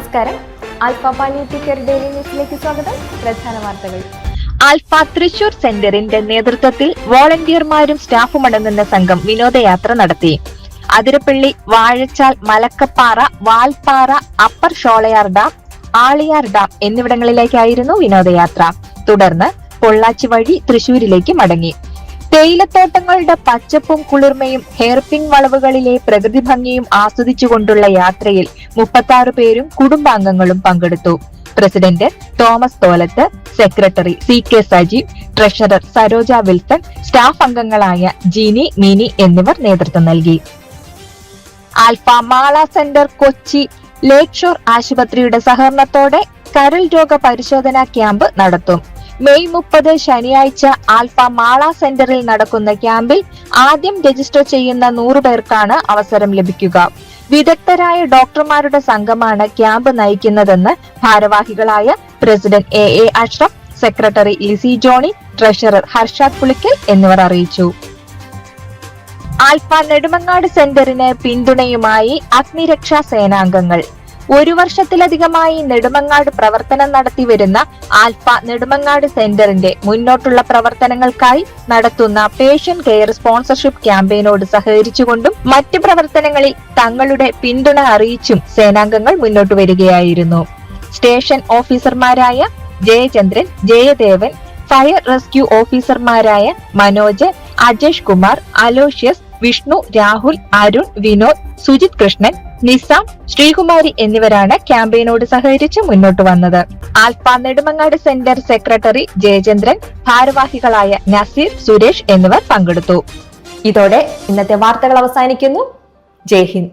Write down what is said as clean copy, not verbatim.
നമസ്കാരം. Alpha palliative care daily ന്യൂസിലേക്ക് സ്വാഗതം. പ്രധാന വാർത്തകൾ. ആൽഫ തൃശൂർ സെന്ററിന്റെ നേതൃത്വത്തിൽ വോളണ്ടിയർമാരും സ്റ്റാഫും അടങ്ങുന്ന സംഘം വിനോദയാത്ര നടത്തി. Athirappilly, Vazhachal, Malakkappara, Valparai, upper Sholayar dam, Aliyar dam എന്നിവിടങ്ങളിലേക്കായിരുന്നു വിനോദയാത്ര. തുടർന്ന് പൊള്ളാച്ചി വഴി തൃശൂരിലേക്ക് മടങ്ങി. തേയിലത്തോട്ടങ്ങളുടെ പച്ചപ്പും കുളിർമയും ഹെയർപിൻ വളവുകളിലെ പ്രകൃതി ഭംഗിയും ആസ്വദിച്ചുകൊണ്ടുള്ള യാത്രയിൽ 36 പേരും കുടുംബാംഗങ്ങളും പങ്കെടുത്തു. President Thomas Tholath, secretary CK Sajeev, treasurer Saroja Wilson, staff അംഗങ്ങളായ ജീനി, മിനി എന്നിവർ നേതൃത്വം നൽകി. Alpha Mala centre Kochi Lakeshore ആശുപത്രിയുടെ സഹകരണത്തോടെ കരൾ രോഗ പരിശോധനാ ക്യാമ്പ് നടത്തും. മെയ് 30 ശനിയാഴ്ച ആൽഫ മാള സെന്ററിൽ നടക്കുന്ന ക്യാമ്പിൽ ആദ്യം രജിസ്റ്റർ ചെയ്യുന്ന 100 പേർക്കാണ് അവസരം ലഭിക്കുക. വിദഗ്ധരായ ഡോക്ടർമാരുടെ സംഘമാണ് ക്യാമ്പ് നയിക്കുന്നതെന്ന് ഭാരവാഹികളായ president AA Ashraf, secretary Lissy Johny, treasurer Harshad Pulikkal എന്നിവർ അറിയിച്ചു. ആൽഫ നെടുമങ്ങാട് സെന്ററിന് പിന്തുണയുമായി അഗ്നിരക്ഷാ സേനാംഗങ്ങൾ. 1 വർഷത്തിലധികമായി നെടുമങ്ങാട് പ്രവർത്തനം നടത്തിവരുന്ന ആൽഫ നെടുമങ്ങാട് സെന്ററിന്റെ മുന്നോട്ടുള്ള പ്രവർത്തനങ്ങൾക്കായി നടത്തുന്ന പേഷ്യന്റ് കെയർ സ്പോൺസർഷിപ്പ് ക്യാമ്പയിനോട് സഹകരിച്ചുകൊണ്ടും മറ്റ് പ്രവർത്തനങ്ങളിൽ തങ്ങളുടെ പിന്തുണ അറിയിച്ചും സേനാംഗങ്ങൾ മുന്നോട്ട് വരികയായിരുന്നു. സ്റ്റേഷൻ ഓഫീസർമാരായ ജയചന്ദ്രൻ, ജയദേവൻ, ഫയർ റെസ്ക്യൂ ഓഫീസർമാരായ മനോജ്, അജേഷ് കുമാർ, അലോഷ്യസ്, വിഷ്ണു, രാഹുൽ, അരുൺ, വിനോദ്, സുജിത് കൃഷ്ണൻ, നിസാം, ശ്രീകുമാരി എന്നിവരാണ് ക്യാമ്പയിനോട് സഹകരിച്ച് മുന്നോട്ട് വന്നത്. Alpha Nedumangad centre secretary Jayachandran, ഭാരവാഹികളായ നസീർ, സുരേഷ് എന്നിവർ പങ്കെടുത്തു. ഇതോടെ ഇന്നത്തെ വാർത്തകൾ അവസാനിക്കുന്നു. ജയ് ഹിന്ദ്.